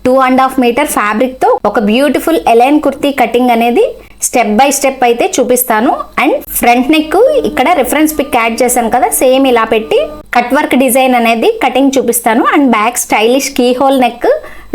2.5 metre fabric తో ఒక beautiful A line kurti cutting అనేది స్టెప్ బై స్టెప్ అయితే చూపిస్తాను. అండ్ ఫ్రంట్ నెక్ ఇక్కడ రిఫరెన్స్ పిక్ యాడ్ చేశాను కదా, సేమ్ ఇలా పెట్టి కట్ వర్క్ డిజైన్ అనేది కటింగ్ చూపిస్తాను. And back stylish key hole neck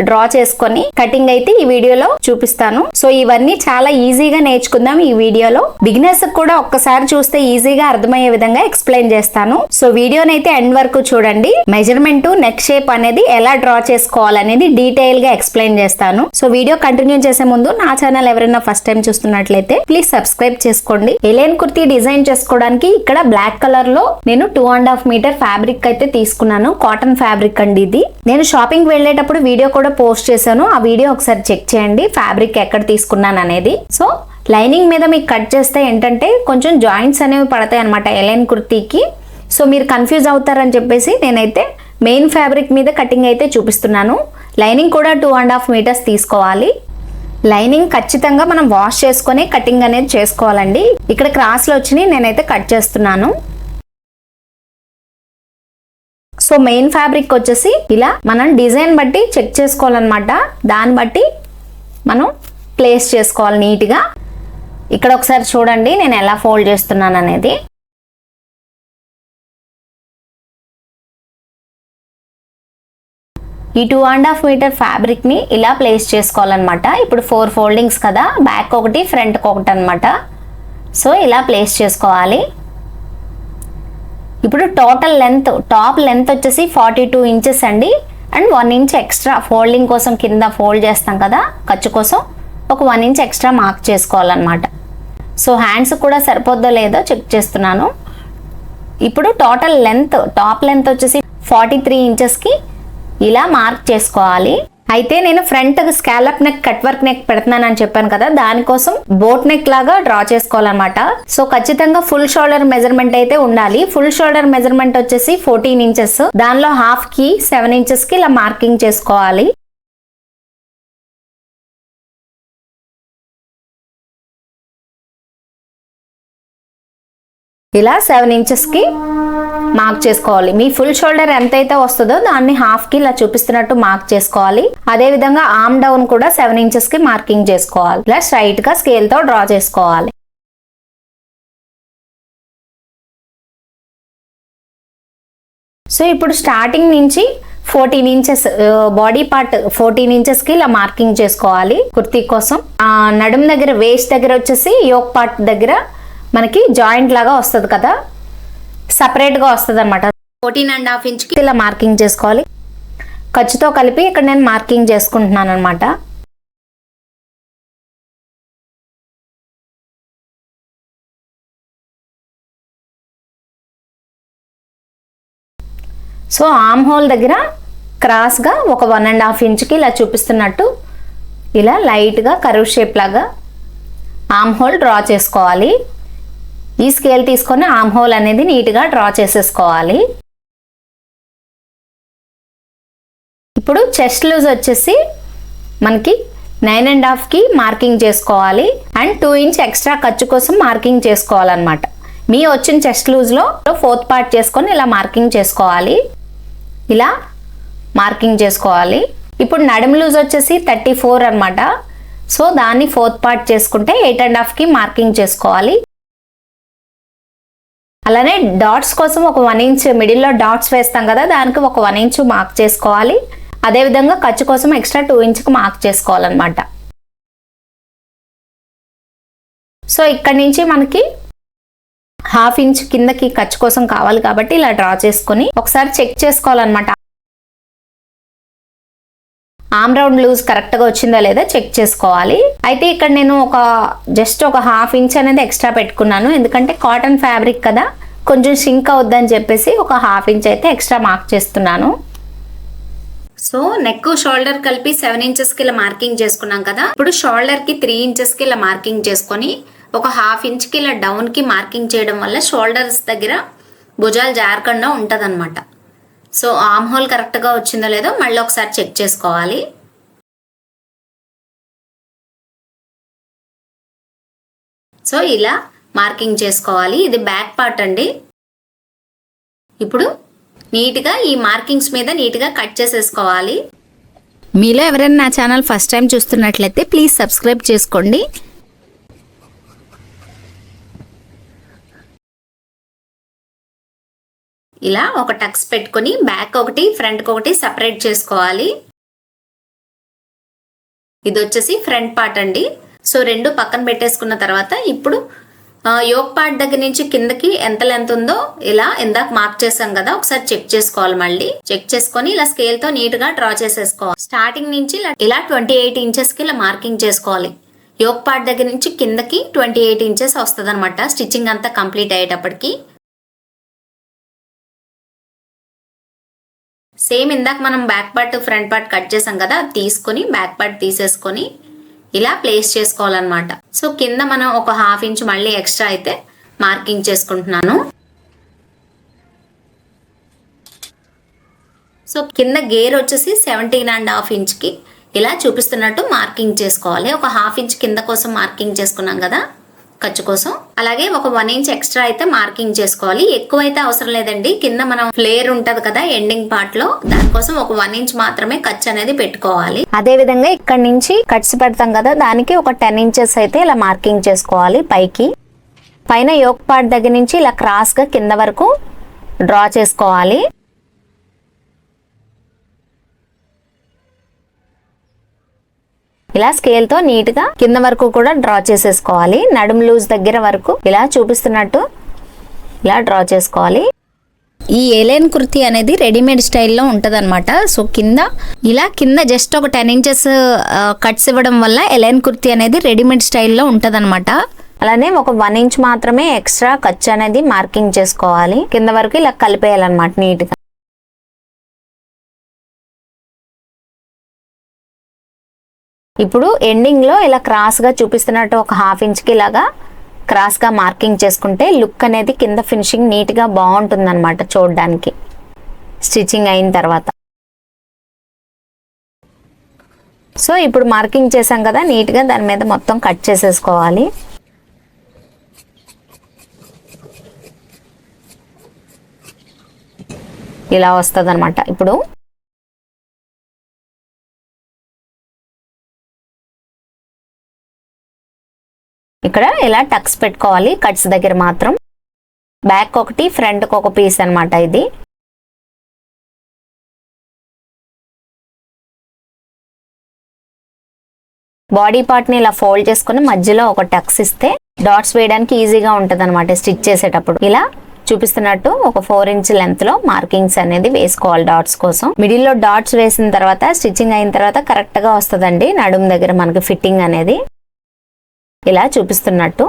draw చేసుకొని కటింగ్ అయితే ఈ వీడియోలో చూపిస్తాను. సో ఇవన్నీ చాలా ఈజీగా నేర్చుకుందాం ఈ వీడియోలో. బిగినర్స్ కూడా ఒక్కసారి చూస్తే ఈజీగా అర్థమయ్యే విధంగా ఎక్స్ప్లెయిన్ చేస్తాను. సో వీడియోని అయితే ఎండ్ వరకు చూడండి. మెజర్మెంట్, నెక్ షేప్ అనేది ఎలా డ్రా చేసుకోవాలనేది డీటెయిల్ గా ఎక్స్ప్లెయిన్ చేస్తాను. సో వీడియో కంటిన్యూ చేసే ముందు నా ఛానల్ ఎవరైనా ఫస్ట్ టైం చూస్తున్నట్లయితే ప్లీజ్ సబ్స్క్రైబ్ చేసుకోండి. ఎలైన్ కుర్తీ డిజైన్ చేసుకోవడానికి ఇక్కడ బ్లాక్ కలర్ లో నేను 2.5 మీటర్ ఫ్యాబ్రిక్ అయితే తీసుకున్నాను. కాటన్ ఫ్యాబ్రిక్ అండి ఇది. నేను షాపింగ్ వెళ్ళేటప్పుడు వీడియో కూడా పోస్ట్ చేశాను, ఆ వీడియో ఒకసారి చెక్ చేయండి ఫ్యాబ్రిక్ ఎక్కడ తీసుకున్నాను అనేది. సో లైనింగ్ మీద మీకు కట్ చేస్తే ఏంటంటే కొంచెం జాయింట్స్ అనేవి పడతాయి అనమాట ఎలైన్ కుర్తీకి. సో మీరు కన్ఫ్యూజ్ అవుతారని చెప్పేసి నేనైతే మెయిన్ ఫ్యాబ్రిక్ మీద కటింగ్ అయితే చూపిస్తున్నాను. లైనింగ్ కూడా 2.5 మీటర్స్ తీసుకోవాలి. లైనింగ్ ఖచ్చితంగా మనం వాష్ చేసుకొని కటింగ్ అనేది చేసుకోవాలండి. ఇక్కడ క్రాస్లో వచ్చినాయి, నేనైతే కట్ చేస్తున్నాను. సో మెయిన్ ఫ్యాబ్రిక్ వచ్చేసి ఇలా మనం డిజైన్ బట్టి చెక్ చేసుకోవాలన్నమాట. దాన్ని బట్టి మనం ప్లేస్ చేసుకోవాలి నీట్గా. ఇక్కడ ఒకసారి చూడండి నేను ఎలా ఫోల్డ్ చేస్తున్నాను అనేది. ఈ 2.5 మీటర్ ఫ్యాబ్రిక్ ని ఇలా ప్లేస్ చేసుకోవాలన్నమాట. ఇప్పుడు 4 ఫోల్డింగ్స్ కదా, బ్యాక్ ఒకటి ఫ్రంట్ ఒకటి అనమాట. సో ఇలా ప్లేస్ చేసుకోవాలి. ఇప్పుడు టోటల్ లెంత్, టాప్ లెంత్ వచ్చేసి 42 ఇంచెస్ అండి. అండ్ 1 ఇంచ్ ఎక్స్ట్రా ఫోల్డింగ్ కోసం కింద ఫోల్డ్ చేస్తాం కదా ఖర్చు కోసం, ఒక 1 ఇంచ్ ఎక్స్ట్రా మార్క్ చేసుకోవాలన్నమాట. సో హ్యాండ్స్ కూడా సరిపోద్దో లేదో చెక్ చేస్తున్నాను. ఇప్పుడు టోటల్ లెంత్, టాప్ లెంత్ వచ్చేసి 43 ఇంచెస్కి ఇలా మార్క్ చేసుకోవాలి. అయితే నేను front scallop neck, cut work neck పెడుతున్నానని చెప్పాను కదా, దానికోసం బోట్ నెక్ లాగా డ్రా చేసుకోవాలన్నమాట. సో ఖచ్చితంగా ఫుల్ షోల్డర్ మెజర్మెంట్ అయితే ఉండాలి. ఫుల్ షోల్డర్ మెజర్మెంట్ వచ్చేసి 14 ఇంచెస్, దానిలో హాఫ్ కి 7 ఇంచెస్ కి ఇలా మార్కింగ్ చేసుకోవాలి. ఇలా 7 ఇంచెస్ కి మార్క్ చేసుకోవాలి. మీ ఫుల్ షోల్డర్ ఎంతైతే వస్తుందో దాన్ని హాఫ్ కి ఇలా చూపిస్తున్నట్టు మార్క్ చేసుకోవాలి. అదే విధంగా ఆర్మ్ డౌన్ కూడా 7 ఇంచెస్ కి మార్కింగ్ చేసుకోవాలి. ఇలా స్ట్రైట్ గా స్కేల్ తో డ్రా చేసుకోవాలి. సో ఇప్పుడు స్టార్టింగ్ నుంచి 14 ఇంచెస్ బాడీ పార్ట్ 14 ఇంచెస్ కి ఇలా మార్కింగ్ చేసుకోవాలి కుర్తీ కోసం. నడుం దగ్గర, వేస్ట్ దగ్గర వచ్చేసి యోక్ పార్ట్ దగ్గర మనకి జాయింట్ లాగా వస్తుంది కదా, సపరేట్ గా వస్తుంది అనమాట. 14.5 ఇంచ్ కి ఇలా మార్కింగ్ చేసుకోవాలి. ఖర్చుతో కలిపి ఇక్కడ నేను మార్కింగ్ చేసుకుంటున్నాను అనమాట. సో ఆర్మ్ హోల్ దగ్గర క్రాస్ గా ఒక 1.5 ఇంచ్ కి ఇలా చూపిస్తున్నట్టు ఇలా లైట్ గా కర్వ్ షేప్ లాగా ఆర్మ్ హోల్ డ్రా చేసుకోవాలి. ఈ స్కేల్ తీసుకొని ఆర్మ్ హోల్ అనేది నీట్గా డ్రా చేసేసుకోవాలి. ఇప్పుడు చెస్ట్ లూజ్ వచ్చేసి మనకి 9.5 కి మార్కింగ్ చేసుకోవాలి. అండ్ 2 ఇంచ్ ఎక్స్ట్రా ఖర్చు కోసం మార్కింగ్ చేసుకోవాలన్నమాట. మీ వచ్చిన చెస్ట్ లూజ్లో 4th పార్ట్ చేసుకొని ఇలా మార్కింగ్ చేసుకోవాలి. ఇలా మార్కింగ్ చేసుకోవాలి. ఇప్పుడు నడుం లూజ్ వచ్చేసి 34 అనమాట. సో దాన్ని 4th పార్ట్ చేసుకుంటే 8.5 కి మార్కింగ్ చేసుకోవాలి. అలానే డాట్స్ కోసం ఒక 1 ఇంచ్ మిడిల్లో డాట్స్ వేస్తాం కదా, దానికి ఒక 1 ఇంచ్ మార్క్ చేసుకోవాలి. అదేవిధంగా ఖర్చు కోసం ఎక్స్ట్రా 2 ఇంచ్కి మార్క్ చేసుకోవాలన్నమాట. సో ఇక్కడ నుంచి మనకి హాఫ్ ఇంచ్ కిందకి ఖర్చు కోసం కావాలి కాబట్టి ఇలా డ్రా చేసుకొని ఒకసారి చెక్ చేసుకోవాలన్నమాట. ఆర్మ్ రౌండ్ లూజ్ కరెక్ట్గా వచ్చిందా లేదా చెక్ చేసుకోవాలి. అయితే ఇక్కడ నేను జస్ట్ ఒక హాఫ్ ఇంచ్ అనేది ఎక్స్ట్రా పెట్టుకున్నాను, ఎందుకంటే కాటన్ ఫ్యాబ్రిక్ కదా కొంచెం షింక్ అవుద్దని చెప్పేసి ఒక హాఫ్ ఇంచ్ అయితే ఎక్స్ట్రా మార్క్ చేస్తున్నాను. సో నెక్, షోల్డర్ కలిపి 7 ఇంచెస్కి ఇలా మార్కింగ్ చేసుకున్నాం కదా. ఇప్పుడు షోల్డర్కి 3 ఇంచెస్కి ఇలా మార్కింగ్ చేసుకొని ఒక హాఫ్ ఇంచ్కి ఇలా డౌన్కి మార్కింగ్ చేయడం వల్ల షోల్డర్స్ దగ్గర భుజాలు జారకుండా ఉంటుందన్నమాట. సో ఆర్మ్ హోల్ కరెక్ట్గా వచ్చిందో లేదో మళ్ళీ ఒకసారి చెక్ చేసుకోవాలి. సో ఇలా మార్కింగ్ చేసుకోవాలి. ఇది బ్యాక్ పార్ట్ అండి. ఇప్పుడు నీట్గా ఈ మార్కింగ్స్ మీద నీట్గా కట్ చేసేసుకోవాలి. మీలో ఎవరైనా నా ఛానల్ ఫస్ట్ టైం చూస్తున్నట్లయితే ప్లీజ్ సబ్స్క్రైబ్ చేసుకోండి. ఇలా ఒక టక్స్ పెట్టుకొని బ్యాక్ ఒకటి ఫ్రంట్ ఒకటి సెపరేట్ చేసుకోవాలి. ఇది వచ్చేసి ఫ్రంట్ పార్ట్ అండి. సో రెండు పక్కన పెట్టేసుకున్న తర్వాత ఇప్పుడు యోక్ పార్ట్ దగ్గర నుంచి కిందకి ఎంత లెంత్ ఉందో ఇలా ఇందాక మార్క్ చేసాం కదా, ఒకసారి చెక్ చేసుకోవాలి. మళ్ళీ చెక్ చేసుకొని ఇలా స్కేల్ తో నీట్ గా డ్రా చేసేసుకోవాలి. స్టార్టింగ్ నుంచి ఇలా 28 ఇంచెస్ కి ఇలా మార్కింగ్ చేసుకోవాలి. యోక్ పార్ట్ దగ్గర నుంచి కిందకి 28 ఇంచెస్ వస్తుంది అనమాట స్టిచ్చింగ్ అంతా కంప్లీట్ అయ్యేటప్పటికి. సేమ్ ఇందాక మనం back part front part cut చేసాం కదా, అది తీసుకొని బ్యాక్ పార్ట్ తీసేసుకొని ఇలా ప్లేస్ చేసుకోవాలన్నమాట. సో కింద మనం ఒక 1/2 ఇంచ్ మళ్ళీ ఎక్స్ట్రా అయితే మార్కింగ్ చేసుకుంటున్నాను. సో కింద గేర్ వచ్చేసి 17.5 ఇంచ్కి ఇలా చూపిస్తున్నట్టు మార్కింగ్ చేసుకోవాలి. ఒక 1/2 ఇంచ్ కింద కోసం మార్కింగ్ చేసుకున్నాం కదా ఖర్చు కోసం, అలాగే ఒక 1 ఇంచ్ ఎక్స్ట్రా అయితే మార్కింగ్ చేసుకోవాలి. ఎక్కువ అయితే అవసరం లేదండి, కింద మనం ఫ్లేర్ ఉంటది కదా ఎండింగ్ పార్ట్ లో, దానికోసం ఒక 1 ఇంచ్ మాత్రమే ఖర్చు అనేది పెట్టుకోవాలి. అదే విధంగా ఇక్కడ నుంచి కట్స్ పెడతాం కదా, దానికి ఒక 10 ఇంచెస్ అయితే ఇలా మార్కింగ్ చేసుకోవాలి. పైన యోక్ పార్ట్ దగ్గర నుంచి ఇలా క్రాస్ గా కింద వరకు డ్రా చేసుకోవాలి. ఇలా స్కేల్ తో నీట్ గా కింద వరకు కూడా డ్రా చేసేసుకోవాలి. నడుము లూజ్ దగ్గర వరకు ఇలా చూపిస్తున్నట్టు ఇలా డ్రా చేసుకోవాలి. ఈ ఏలైన్ కుర్తీ అనేది రెడీమేడ్ స్టైల్లో ఉంటుంది అనమాట. సో కింద జస్ట్ ఒక 10 ఇంచెస్ కట్స్ ఇవ్వడం వల్ల ఏలైన్ కుర్తీ అనేది రెడీమేడ్ స్టైల్లో ఉంటుంది అనమాట. అలానే ఒక 1 ఇంచ్ మాత్రమే ఎక్స్ట్రా ఖర్చు అనేది మార్కింగ్ చేసుకోవాలి. కింద వరకు ఇలా కలిపేయాలన్నమాట నీట్ గా. ఇప్పుడు ఎండింగ్ లో ఇలా క్రాస్ గా చూపిస్తున్నట్టు ఒక 1/2 ఇంచ్కి ఇలాగా క్రాస్ గా మార్కింగ్ చేసుకుంటే లుక్ అనేది కింద ఫినిషింగ్ నీట్ గా బాగుంటుంది అనమాట చూడడానికి స్టిచ్చింగ్ అయిన తర్వాత. సో ఇప్పుడు మార్కింగ్ చేసాం కదా, నీట్ గా దాని మీద మొత్తం కట్ చేసేసుకోవాలి. ఇలా వస్తుంది అనమాట. ఇప్పుడు ఇక్కడ ఇలా టక్స్ పెట్టుకోవాలి కట్స్ దగ్గర మాత్రం. బ్యాక్ ఒకటి ఫ్రంట్ ఒక పీస్ అనమాట ఇది. బాడీ పార్ట్ ని ఇలా ఫోల్డ్ చేసుకుని మధ్యలో ఒక టక్స్ ఇస్తే డాట్స్ వేయడానికి ఈజీగా ఉంటది అనమాట స్టిచ్ చేసేటప్పుడు. ఇలా చూపిస్తున్నట్టు ఒక 4 ఇంచ్ లెంత్ లో మార్కింగ్స్ అనేది వేసుకోవాలి డాట్స్ కోసం. మిడిల్ లో డాట్స్ వేసిన తర్వాత స్టిచ్చింగ్ అయిన తర్వాత కరెక్ట్ గా వస్తుందండి నడుము దగ్గర మనకి ఫిట్టింగ్ అనేది. ఇలా చూపిస్తున్నట్టు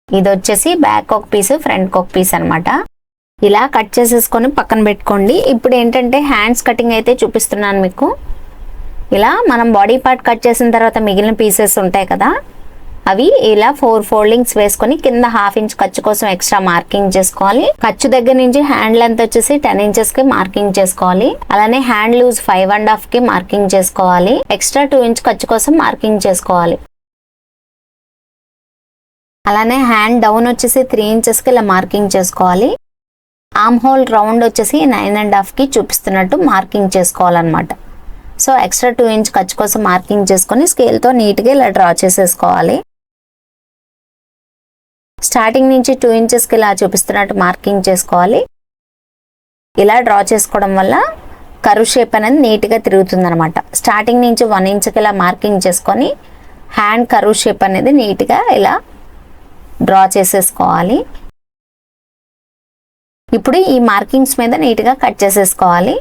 ఇది వచ్చేసి బ్యాక్ ఒక పీస్ ఫ్రంట్ ఒక పీస్ అనమాట. ఇలా కట్ చేసేసుకొని పక్కన పెట్టుకోండి. ఇప్పుడు ఏంటంటే హ్యాండ్స్ కటింగ్ అయితే చూపిస్తున్నాను మీకు. ఇలా మనం బాడీ పార్ట్ కట్ చేసిన తర్వాత మిగిలిన పీసెస్ ఉంటాయి కదా, అవి ఇలా 4 ఫోల్డింగ్స్ వేసుకొని కింద 1/2 ఇంచ్ ఖర్చు కోసం ఎక్స్ట్రా మార్కింగ్ చేసుకోవాలి. ఖర్చు దగ్గర నుంచి హ్యాండ్ లెంత్ వచ్చేసి 10 ఇంచెస్ కి మార్కింగ్ చేసుకోవాలి. అలానే హ్యాండ్ లూజ్ 5.5 కి మార్కింగ్ చేసుకోవాలి. ఎక్స్ట్రా 2 ఇంచ్ ఖర్చు కోసం మార్కింగ్ చేసుకోవాలి. అలానే హ్యాండ్ డౌన్ వచ్చేసి 3 ఇంచెస్ కి ఇలా మార్కింగ్ చేసుకోవాలి. ఆర్మ్ హోల్ రౌండ్ వచ్చేసి 9.5 కి చూపిస్తున్నట్టు మార్కింగ్ చేసుకోవాలన్నమాట. సో ఎక్స్ట్రా 2 ఇంచ్ ఖర్చు కోసం మార్కింగ్ చేసుకొని స్కేల్ తో నీట్ గా ఇలా డ్రా చేసేసుకోవాలి. స్టార్టింగ్ నుంచి 2 ఇంచెస్ కి ఇలా చూపిస్తున్నట్టు మార్కింగ్ చేసుకోవాలి. ఇలా డ్రా చేసుకోవడం వల్ల కర్వ్ షేప్ అనేది నీట్ గా తిరుగుతుంది అనమాట. స్టార్టింగ్ నుంచి 1 ఇంచ్ కి ఇలా మార్కింగ్ చేసుకొని హ్యాండ్ కర్వ్ షేప్ అనేది నీట్ గా ఇలా డ్రా చేసేసుకోవాలి. ఇప్పుడు ఈ మార్కింగ్స్ మీద నీట్ గా కట్ చేసేసుకోవాలి.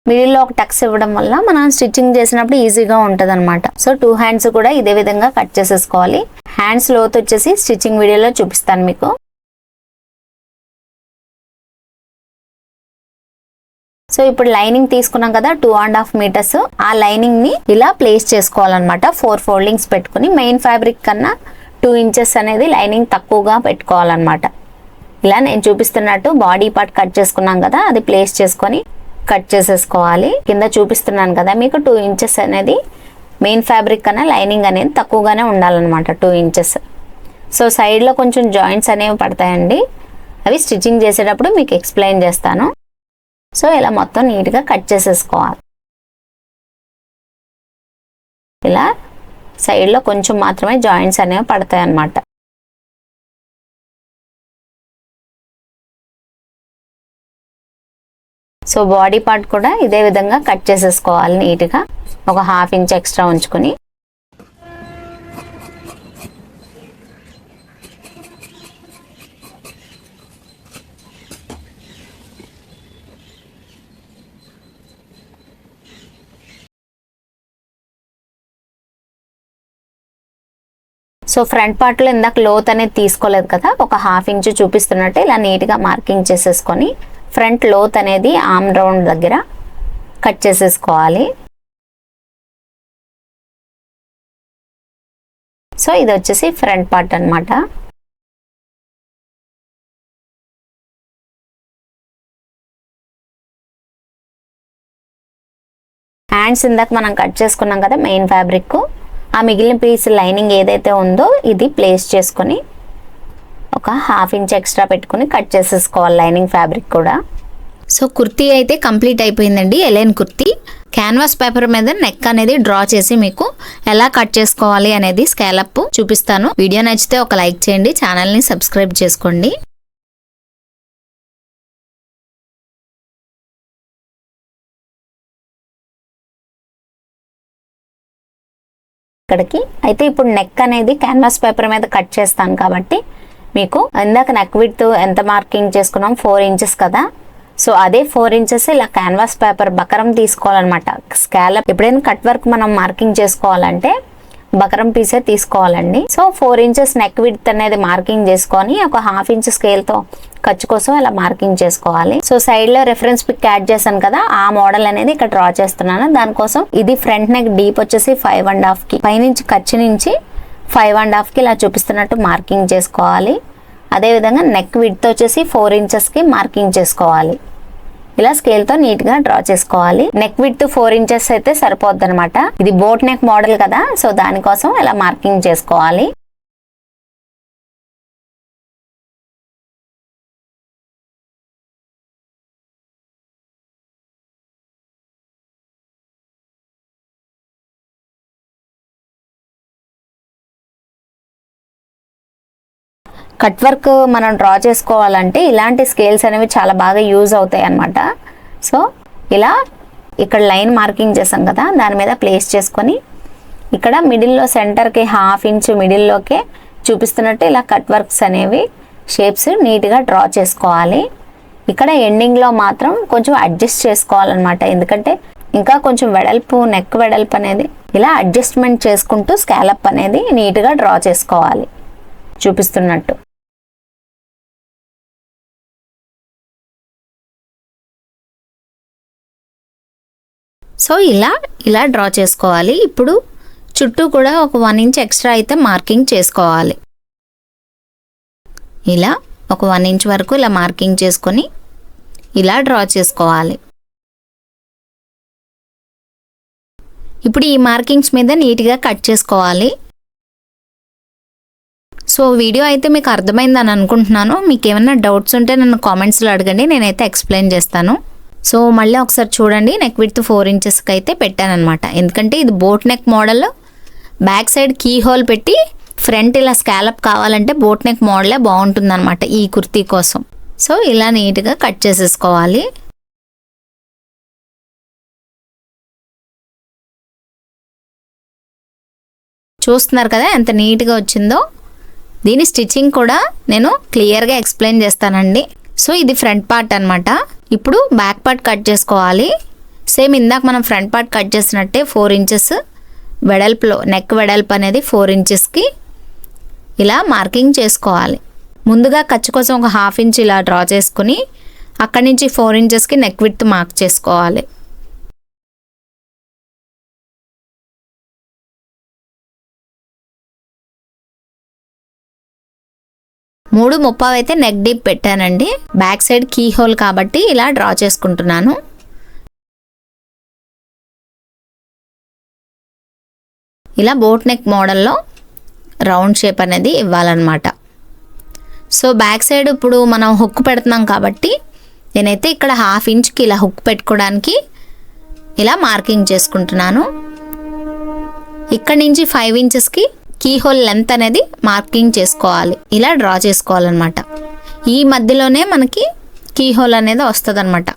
మిడిల్ లో ఒక టక్స్ ఇవ్వడం వల్ల మనం స్టిచ్చింగ్ చేసినప్పుడు ఈజీగా ఉంటది అనమాట. సో 2 హ్యాండ్స్ కూడా ఇదే విధంగా కట్ చేసేసుకోవాలి. హ్యాండ్స్ లోతు వచ్చేసి స్టిచ్చింగ్ వీడియోలో చూపిస్తాను మీకు. సో ఇప్పుడు లైనింగ్ తీసుకున్నాం కదా 2.5 మీటర్స్, ఆ లైనింగ్ ని ఇలా ప్లేస్ చేసుకోవాలన్నమాట. 4 ఫోల్డింగ్స్ పెట్టుకుని మెయిన్ ఫ్యాబ్రిక్ కన్నా 2 ఇంచెస్ అనేది లైనింగ్ తక్కువగా పెట్టుకోవాలన్నమాట. ఇలా నేను చూపిస్తున్నట్టు బాడీ పార్ట్ కట్ చేసుకున్నాం కదా, అది ప్లేస్ చేసుకొని కట్ చేసేసుకోవాలి. కింద చూపిస్తున్నాను కదా మీకు 2 ఇంచెస్ అనేది మెయిన్ ఫ్యాబ్రిక్ కన్నా లైనింగ్ అనేది తక్కువగానే ఉండాలన్నమాట, 2 ఇంచెస్. సో సైడ్లో కొంచెం జాయింట్స్ అనేవి పడతాయండి, అవి స్టిచ్చింగ్ చేసేటప్పుడు మీకు ఎక్స్ప్లెయిన్ చేస్తాను. సో ఇలా మొత్తం నీట్గా కట్ చేసేసుకోవాలి. ఇలా సైడ్లో కొంచెం మాత్రమే జాయింట్స్ అనేవి పడతాయి అన్నమాట. సో బాడీ పార్ట్ కూడా ఇదే విధంగా కట్ చేసేసుకోవాలి నీట్గా, ఒక 1/2 ఇంచ్ ఎక్స్ట్రా ఉంచుకొని. సో ఫ్రంట్ పార్ట్లో ఇందాక లోత్ అనేది తీసుకోలేదు కదా, ఒక 1/2 ఇంచ్ చూపిస్తున్నట్టు ఇలా నీట్గా మార్కింగ్ చేసేసుకొని ఫ్రంట్ లోత్ అనేది ఆర్మ్ రౌండ్ దగ్గర కట్ చేసేసుకోవాలి. సో ఇది వచ్చేసి ఫ్రంట్ పార్ట్ అన్నమాట. హ్యాండ్స్ ఇందాక మనం కట్ చేసుకున్నాం కదా మెయిన్ ఫ్యాబ్రిక్, ఆ మిగిలిన పీస్ లైనింగ్ ఏదైతే ఉందో ఇది ప్లేస్ చేసుకొని ఒక 1/2 ఇంచ్ ఎక్స్ట్రా పెట్టుకుని కట్ చేసేసుకోవాలి లైనింగ్ ఫ్యాబ్రిక్ కూడా. సో కుర్తీ అయితే కంప్లీట్ అయిపోయిందండి, ఎలైన్ కుర్తీ. క్యాన్వాస్ పేపర్ మీద నెక్ అనేది డ్రా చేసి మీకు ఎలా కట్ చేసుకోవాలి అనేది స్కాలప్ చూపిస్తాను. వీడియో నచ్చితే ఒక లైక్ చేయండి, ఛానల్ని సబ్స్క్రైబ్ చేసుకోండి. ఇక్కడికి అయితే ఇప్పుడు నెక్ అనేది క్యాన్వాస్ పేపర్ మీద కట్ చేస్తాను కాబట్టి మీకు ఇందాక నెక్ విడ్త్ ఎంత మార్కింగ్ చేసుకున్నాం 4 ఇంచెస్ కదా, సో అదే 4 ఇంచెస్ ఇలా క్యాన్వాస్ పేపర్ బకరం తీసుకోవాలన్నమాట. స్కాలప్ ఎప్పుడైనా కట్ వర్క్ మనం మార్కింగ్ చేసుకోవాలంటే బకరం పీసే తీసుకోవాలండి. సో 4 ఇంచెస్ నెక్ విడ్త్ అనేది మార్కింగ్ చేసుకొని ఒక 1/2 ఇంచ్ స్కేల్తో ఖర్చు కోసం ఇలా మార్కింగ్ చేసుకోవాలి. సో సైడ్ లో రెఫరెన్స్ పిక్ యాడ్ చేశాను కదా, ఆ మోడల్ అనేది ఇక్కడ డ్రా చేస్తున్నాను. దానికోసం ఇది ఫ్రంట్ నెక్ డీప్ వచ్చేసి 5.5 కి, పైనుంచి ఖర్చు నుంచి 5.5 కి ఇలా చూపిస్తున్నట్టు మార్కింగ్ చేసుకోవాలి. అదేవిధంగా నెక్ విడ్త్ వచ్చేసి 4 ఇంచెస్ కి మార్కింగ్ చేసుకోవాలి. ఇలా స్కేల్ తో నీట్ గా డ్రా చేసుకోవాలి. నెక్ విడ్త్ 4 ఇంచెస్ అయితే సరిపోద్ది అనమాట, ఇది బోట్ నెక్ మోడల్ కదా, సో దానికోసం ఇలా మార్కింగ్ చేసుకోవాలి. కట్ వర్క్ మనం డ్రా చేసుకోవాలంటే ఇలాంటి స్కేల్స్ అనేవి చాలా బాగా యూజ్ అవుతాయి అన్నమాట. సో ఇలా ఇక్కడ లైన్ మార్కింగ్ చేసాం కదా, దాని మీద ప్లేస్ చేసుకొని ఇక్కడ మిడిల్లో సెంటర్కి 1/2 ఇంచ్ మిడిల్లోకే చూపిస్తున్నట్టు ఇలా కట్ వర్క్స్ అనేవి షేప్స్ నీట్గా డ్రా చేసుకోవాలి. ఇక్కడ ఎండింగ్లో మాత్రం కొంచెం అడ్జస్ట్ చేసుకోవాలన్నమాట, ఎందుకంటే ఇంకా కొంచెం వెడల్పు నెక్ వెడల్పు అనేది ఇలా అడ్జస్ట్మెంట్ చేసుకుంటూ స్కాలప్ అనేది నీట్గా డ్రా చేసుకోవాలి చూపిస్తున్నట్టు. సో ఇలా డ్రా చేసుకోవాలి. ఇప్పుడు చుట్టూ కూడా ఒక 1 ఇంచ్ ఎక్స్ట్రా అయితే మార్కింగ్ చేసుకోవాలి. ఇలా ఒక 1 ఇంచ్ వరకు ఇలా మార్కింగ్ చేసుకొని ఇలా డ్రా చేసుకోవాలి. ఇప్పుడు ఈ మార్కింగ్స్ మీద నీట్గా కట్ చేసుకోవాలి. సో వీడియో అయితే మీకు అర్థమైందని అనుకుంటున్నాను. మీకు ఏమైనా డౌట్స్ ఉంటే నన్ను కామెంట్స్లో అడగండి, నేనైతే ఎక్స్ప్లెయిన్ చేస్తాను. సో మళ్ళీ ఒకసారి చూడండి, నెక్ విడ్త్ 4 ఇంచెస్కి అయితే పెట్టానమాట, ఎందుకంటే ఇది boat neck model. Back side key hole పెట్టి ఫ్రంట్ ఇలా స్కాలప్ కావాలంటే బోట్ నెక్ మోడలే బాగుంటుంది అనమాట ఈ కుర్తీ కోసం. సో ఇలా నీట్గా కట్ చేసేసుకోవాలి. చూస్తున్నారు కదా ఎంత నీట్గా వచ్చిందో. దీని స్టిచ్చింగ్ కూడా నేను క్లియర్గా ఎక్స్ప్లెయిన్ చేస్తానండి. సో ఇది ఫ్రంట్ పార్ట్ అనమాట. ఇప్పుడు బ్యాక్ పార్ట్ కట్ చేసుకోవాలి. సేమ్ ఇందాక మనం ఫ్రంట్ పార్ట్ కట్ చేసినట్టే 4 ఇంచెస్ వెడల్పులో నెక్ వెడల్పు అనేది 4 ఇంచెస్కి ఇలా మార్కింగ్ చేసుకోవాలి. ముందుగా ఖర్చు కోసం ఒక 1/2 ఇంచ్ ఇలా డ్రా చేసుకుని అక్కడి నుంచి 4 ఇంచెస్కి నెక్ విడ్త్ మార్క్ చేసుకోవాలి. మూడు 3/30 అయితే నెక్ డీప్ పెట్టానండి. బ్యాక్ సైడ్ కీ హోల్ కాబట్టి ఇలా డ్రా చేసుకుంటున్నాను. ఇలా బోట్ నెక్ మోడల్లో రౌండ్ షేప్ అనేది ఇవ్వాలన్నమాట. సో బ్యాక్ సైడ్ ఇప్పుడు మనం హుక్ పెడుతున్నాం కాబట్టి నేనైతే ఇక్కడ 1/2 ఇంచ్కి ఇలా హుక్ పెట్టుకోవడానికి ఇలా మార్కింగ్ చేసుకుంటున్నాను. ఇక్కడ నుంచి 5 ఇంచెస్కి కీ హోల్ లెంత్ అనేది మార్కింగ్ చేసుకోవాలి. ఇలా డ్రా చేసుకోవాలన్నమాట. ఈ మధ్యలోనే మనకి కీ హోల్ అనేది వస్తుంది అనమాట.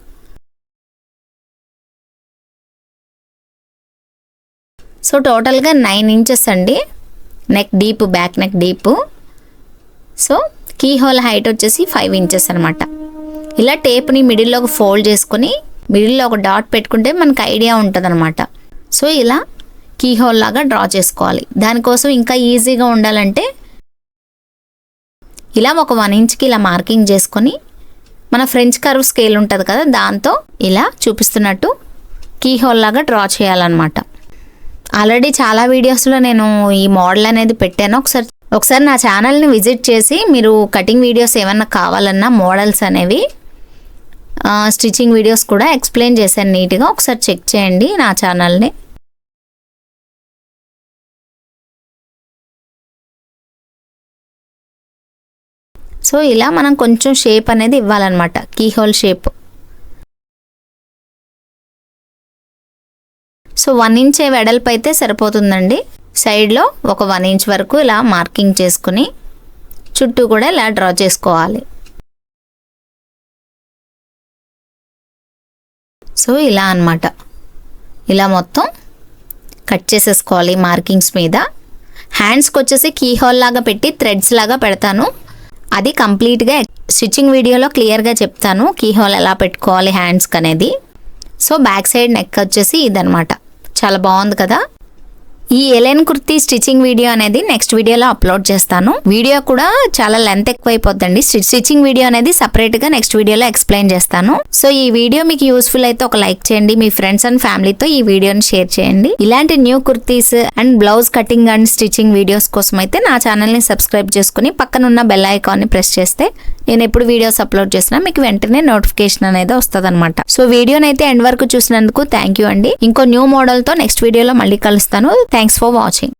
సో టోటల్గా 9 ఇంచెస్ అండి neck deep, back neck deep. So key hole height వచ్చేసి 5 ఇంచెస్ అనమాట. ఇలా టేప్ని మిడిల్లోకి ఫోల్డ్ చేసుకుని మిడిల్లో ఒక డాట్ పెట్టుకుంటే మనకు ఐడియా ఉంటుంది అనమాట. సో ఇలా కీ హోల్ లాగా డ్రా చేసుకోవాలి. దానికోసం ఇంకా ఈజీగా ఉండాలంటే ఇలా ఒక 1 ఇంచ్కి ఇలా మార్కింగ్ చేసుకొని మన ఫ్రెంచ్ కర్వ్ స్కేల్ ఉంటుంది కదా, దాంతో ఇలా చూపిస్తున్నట్టు కీ హోల్ లాగా డ్రా చేయాలన్నమాట. ఆల్రెడీ చాలా వీడియోస్లో నేను ఈ మోడల్ అనేది పెట్టాను. ఒకసారి నా ఛానల్ని విజిట్ చేసి మీరు కటింగ్ వీడియోస్ ఏమన్నా కావాలన్నా మోడల్స్ అనేవి స్టిచ్చింగ్ వీడియోస్ కూడా ఎక్స్ప్లెయిన్ చేశాను నీట్గా. ఒకసారి చెక్ చేయండి నా ఛానల్ని. సో ఇలా మనం కొంచెం షేప్ అనేది ఇవ్వాలన్నమాట, key hole shape. So 1 inch వెడల్పు అయితే సరిపోతుందండి. సైడ్లో ఒక 1 ఇంచ్ వరకు ఇలా మార్కింగ్ చేసుకుని చుట్టూ కూడా ఇలా డ్రా చేసుకోవాలి. సో ఇలా అన్నమాట. ఇలా మొత్తం కట్ చేసేసుకోవాలి మార్కింగ్స్ మీద. హ్యాండ్స్కి వచ్చేసి కీ హోల్ లాగా పెట్టి థ్రెడ్స్ లాగా పెడతాను. అది కంప్లీట్గా స్టిచ్చింగ్ వీడియోలో క్లియర్గా చెప్తాను కీ హోల్ ఎలా పెట్టుకోవాలి హ్యాండ్స్కి అనేది. సో బ్యాక్ సైడ్ నెక్ వచ్చేసి ఇదనమాట. చాలా బాగుంది కదా. ఈ ఎలైన్ కుర్తీ స్టిచ్చింగ్ వీడియో అనేది నెక్స్ట్ వీడియోలో అప్లోడ్ చేస్తాను. వీడియో కూడా చాలా లెంత్ ఎక్కువైపోద్దండి. స్టిచ్చింగ్ వీడియో అనేది సపరేట్గా నెక్స్ట్ వీడియోలో ఎక్స్ప్లెయిన్ చేస్తాను. సో ఈ వీడియో మీకు యూస్ఫుల్ అయితే ఒక లైక్ చేయండి. మీ ఫ్రెండ్స్ అండ్ ఫ్యామిలీతో ఈ వీడియోని షేర్ చేయండి. ఇలాంటి new kurtis and blouse cutting and stitching videos కోసం అయితే నా ఛానల్ని సబ్స్క్రైబ్ చేసుకుని పక్కనున్న బెల్ ఐకాన్ని ప్రెస్ చేస్తే నేను ఎప్పుడు వీడియోస్ అప్లోడ్ చేసినా మీకు వెంటనే నోటిఫికేషన్ అనేది వస్తుంది అనమాట. సో వీడియోని అయితే ఎండ్ వరకు చూసినందుకు థ్యాంక్ యూ అండి. ఇంకో న్యూ మోడల్తో నెక్స్ట్ వీడియోలో మళ్ళీ కలుస్తాను. Thanks for watching.